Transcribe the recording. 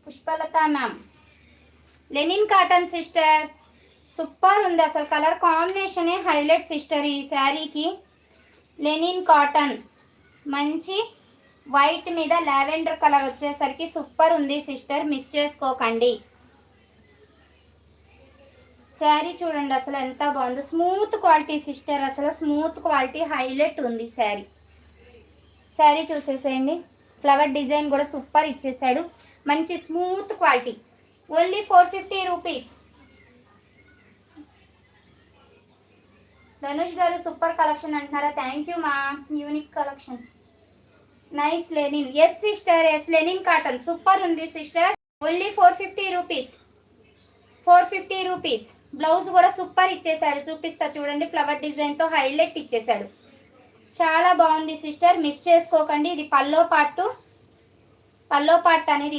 Pushpalatha ma'am. Linen cotton sister, super ఉంది అసలు. Colour కాంబినేషనే highlight sister ఈ శారీకి. లెనిన్ కాటన్, మంచి వైట్ మీద లావెండర్ కలర్ వచ్చేసరికి సూపర్ ఉంది సిస్టర్, మిస్ చేసుకోకండి. శారీ చూడండి అసలు ఎంత బాగుందో, స్మూత్ క్వాలిటీ సిస్టర్, అసలు స్మూత్ క్వాలిటీ హైలైట్ ఉంది శారీ. శారీ చూసేసేయండి, ఫ్లవర్ డిజైన్ కూడా సూపర్ ఇచ్చేసాడు, మంచి smooth quality. Only 450 rupees. Dhanush garu super collection అంటున్నారా? థ్యాంక్ యూ మా, unique collection. Nice linen, yes sister, yes linen cotton super ఉంది sister. Only 450 rupees, 450 rupees. Blouse కూడా సూపర్ ఇచ్చేసాడు, చూపిస్తా చూడండి, ఫ్లవర్ డిజైన్తో హైలైట్ ఇచ్చేసాడు, చాలా బాగుంది సిస్టర్, మిస్ చేసుకోకండి. ఇది పల్లో పార్ట్ అనేది ఇలా